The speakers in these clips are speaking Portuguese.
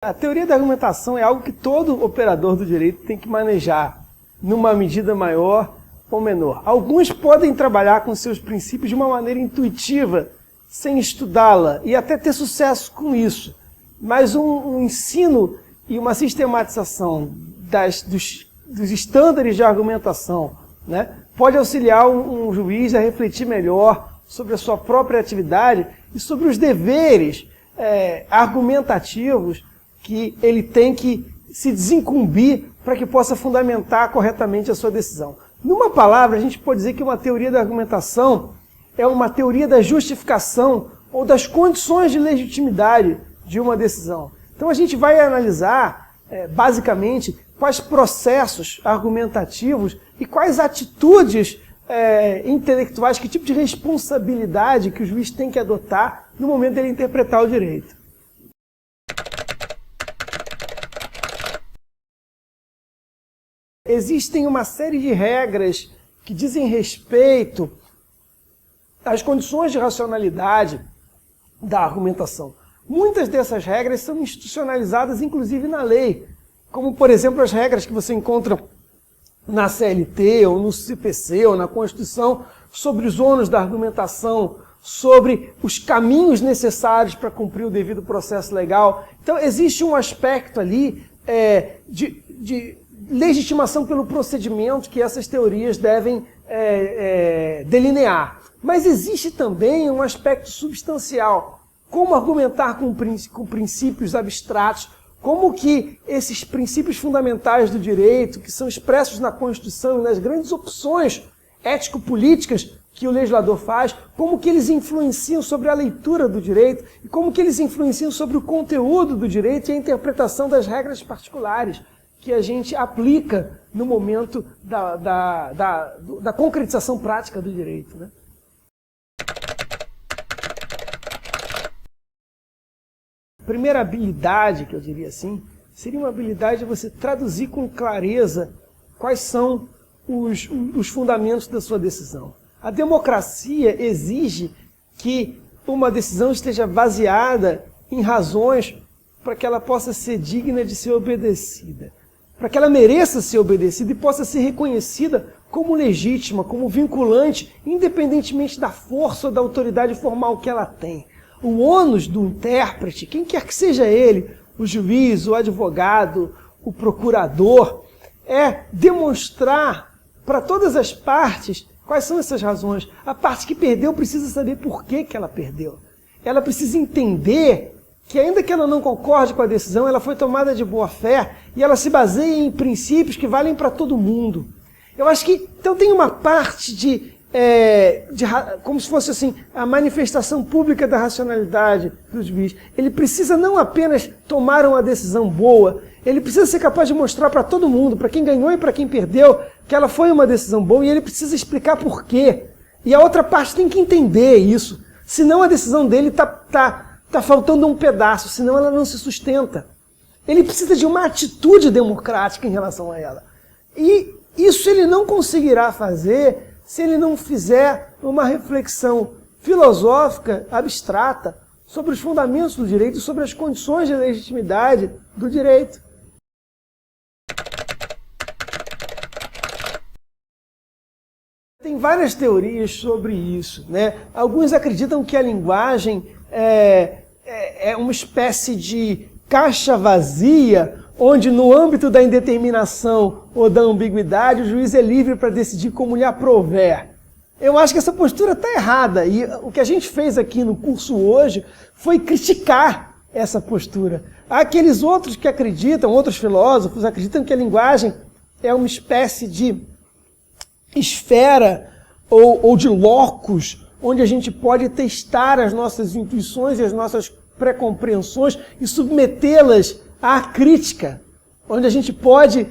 A teoria da argumentação é algo que todo operador do direito tem que manejar, numa medida maior ou menor. Alguns podem trabalhar com seus princípios de uma maneira intuitiva, sem estudá-la, e até ter sucesso com isso. Mas um ensino e uma sistematização dos estándares de argumentação, né, pode auxiliar um juiz a refletir melhor sobre a sua própria atividade e sobre os deveres argumentativos que ele tem que se desincumbir para que possa fundamentar corretamente a sua decisão. Numa palavra, a gente pode dizer que uma teoria da argumentação é uma teoria da justificação ou das condições de legitimidade de uma decisão. Então a gente vai analisar, basicamente, quais processos argumentativos e quais atitudes intelectuais, que tipo de responsabilidade que o juiz tem que adotar no momento de ele interpretar o direito. Existem uma série de regras que dizem respeito às condições de racionalidade da argumentação. Muitas dessas regras são institucionalizadas, inclusive na lei, como, por exemplo, as regras que você encontra na CLT, ou no CPC, ou na Constituição, sobre os ônus da argumentação, sobre os caminhos necessários para cumprir o devido processo legal. Então, existe um aspecto ali de legitimação pelo procedimento que essas teorias devem delinear. Mas existe também um aspecto substancial. Como argumentar com princípios abstratos, como que esses princípios fundamentais do direito, que são expressos na Constituição e nas grandes opções ético-políticas que o legislador faz, como que eles influenciam sobre a leitura do direito e como que eles influenciam sobre o conteúdo do direito e a interpretação das regras particulares que a gente aplica no momento da concretização prática do direito, né? A primeira habilidade, que eu diria assim, seria uma habilidade de você traduzir com clareza quais são os fundamentos da sua decisão. A democracia exige que uma decisão esteja baseada em razões para que ela possa ser digna de ser obedecida, para que ela mereça ser obedecida e possa ser reconhecida como legítima, como vinculante, independentemente da força ou da autoridade formal que ela tem. O ônus do intérprete, quem quer que seja ele, o juiz, o advogado, o procurador, é demonstrar para todas as partes quais são essas razões. A parte que perdeu precisa saber por que ela perdeu. Ela precisa entender que, ainda que ela não concorde com a decisão, ela foi tomada de boa fé e ela se baseia em princípios que valem para todo mundo. Eu acho que, então, tem uma parte como se fosse assim, a manifestação pública da racionalidade do juiz. Ele precisa não apenas tomar uma decisão boa, ele precisa ser capaz de mostrar para todo mundo, para quem ganhou e para quem perdeu, que ela foi uma decisão boa, e ele precisa explicar por quê. E a outra parte tem que entender isso, senão a decisão dele está faltando um pedaço, senão ela não se sustenta. Ele precisa de uma atitude democrática em relação a ela. E isso ele não conseguirá fazer se ele não fizer uma reflexão filosófica, abstrata, sobre os fundamentos do direito, sobre as condições de legitimidade do direito. Tem várias teorias sobre isso, né? Alguns acreditam que a linguagem é uma espécie de caixa vazia, onde no âmbito da indeterminação ou da ambiguidade, o juiz é livre para decidir como lhe aprouver. Eu acho que essa postura está errada, e o que a gente fez aqui no curso hoje foi criticar essa postura. Há aqueles outros que acreditam, outros filósofos acreditam que a linguagem é uma espécie de esfera ou de locus, onde a gente pode testar as nossas intuições e as nossas pré-compreensões e submetê-las à crítica, onde a gente pode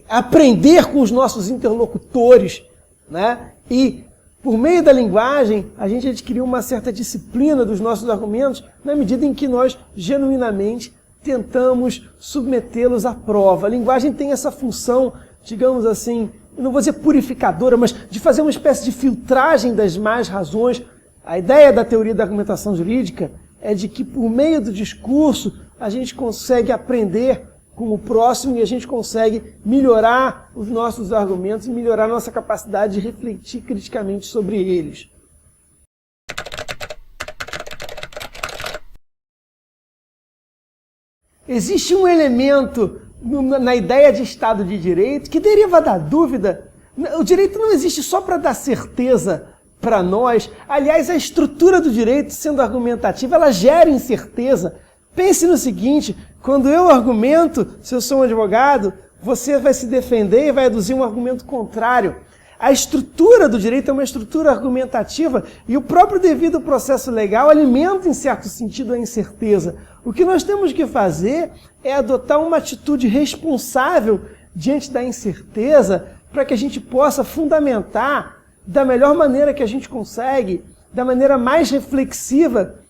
aprender com os nossos interlocutores, né? E, por meio da linguagem, a gente adquiriu uma certa disciplina dos nossos argumentos, na medida em que nós, genuinamente, tentamos submetê-los à prova. A linguagem tem essa função, digamos assim, eu não vou dizer purificadora, mas de fazer uma espécie de filtragem das más razões. A ideia da teoria da argumentação jurídica é de que, por meio do discurso, a gente consegue aprender com o próximo e a gente consegue melhorar os nossos argumentos e melhorar a nossa capacidade de refletir criticamente sobre eles. Existe um elemento na ideia de Estado de Direito que deriva da dúvida. O direito não existe só para dar certeza para nós. Aliás, a estrutura do direito, sendo argumentativa, ela gera incerteza. Pense no seguinte, quando eu argumento, se eu sou um advogado, você vai se defender e vai aduzir um argumento contrário. A estrutura do direito é uma estrutura argumentativa e o próprio devido processo legal alimenta, em certo sentido, a incerteza. O que nós temos que fazer é adotar uma atitude responsável diante da incerteza para que a gente possa fundamentar da melhor maneira que a gente consegue, da maneira mais reflexiva,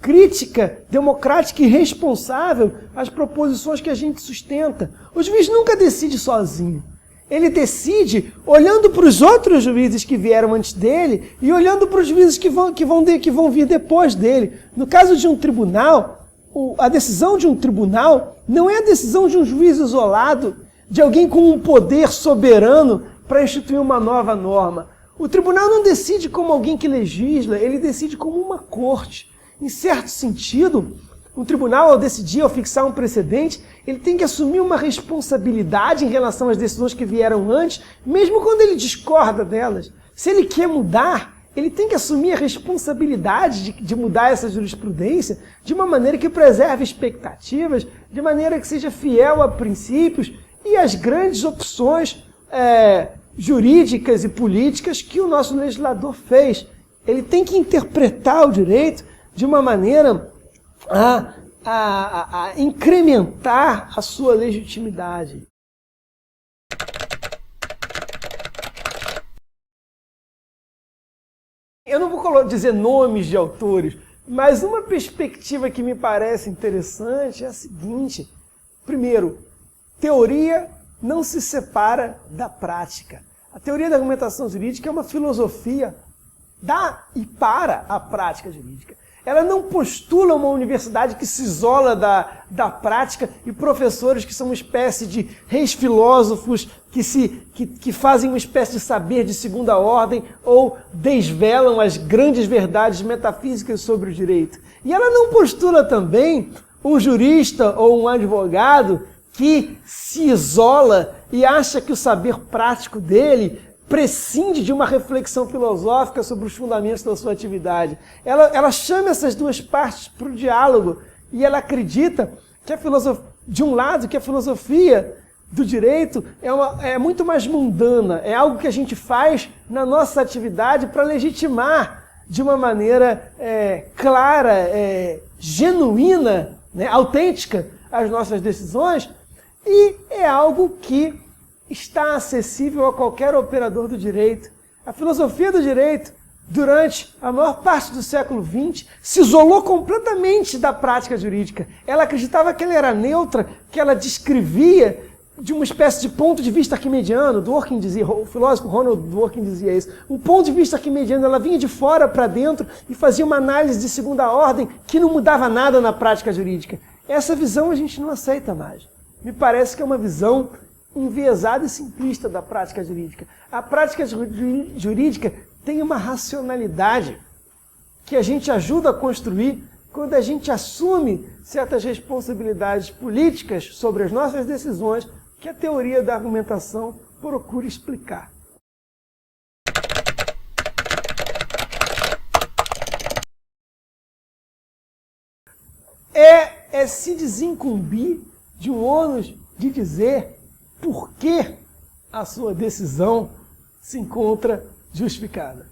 crítica, democrática e responsável as proposições que a gente sustenta. O juiz nunca decide sozinho. Ele decide olhando para os outros juízes que vieram antes dele e olhando para os juízes que vão vir depois dele. No caso de um tribunal, a decisão de um tribunal não é a decisão de um juiz isolado, de alguém com um poder soberano para instituir uma nova norma. O tribunal não decide como alguém que legisla, ele decide como uma corte. Em certo sentido, um tribunal, ao decidir, ao fixar um precedente, ele tem que assumir uma responsabilidade em relação às decisões que vieram antes, mesmo quando ele discorda delas. Se ele quer mudar, ele tem que assumir a responsabilidade de mudar essa jurisprudência de uma maneira que preserve expectativas, de maneira que seja fiel a princípios e às grandes opções jurídicas e políticas que o nosso legislador fez. Ele tem que interpretar o direito de uma maneira a incrementar a sua legitimidade. Eu não vou dizer nomes de autores, mas uma perspectiva que me parece interessante é a seguinte. Primeiro, teoria não se separa da prática. A teoria da argumentação jurídica é uma filosofia da e para a prática jurídica. Ela não postula uma universidade que se isola da prática e professores que são uma espécie de reis filósofos que fazem uma espécie de saber de segunda ordem ou desvelam as grandes verdades metafísicas sobre o direito. E ela não postula também um jurista ou um advogado que se isola e acha que o saber prático dele prescinde de uma reflexão filosófica sobre os fundamentos da sua atividade. Ela chama essas duas partes para o diálogo e ela acredita que de um lado, que a filosofia do direito é muito mais mundana, é algo que a gente faz na nossa atividade para legitimar de uma maneira clara, genuína, né, autêntica as nossas decisões, e é algo que está acessível a qualquer operador do direito. A filosofia do direito, durante a maior parte do século XX, se isolou completamente da prática jurídica. Ela acreditava que ela era neutra, que ela descrevia de uma espécie de ponto de vista arquimediano. Dworkin dizia, o filósofo Ronald Dworkin dizia isso. Um ponto de vista arquimediano, ela vinha de fora para dentro e fazia uma análise de segunda ordem que não mudava nada na prática jurídica. Essa visão a gente não aceita mais. Me parece que é uma visão enviesada e simplista da prática jurídica. A prática jurídica tem uma racionalidade que a gente ajuda a construir quando a gente assume certas responsabilidades políticas sobre as nossas decisões que a teoria da argumentação procura explicar. É se desincumbir de um ônus de dizer por que a sua decisão se encontra justificada.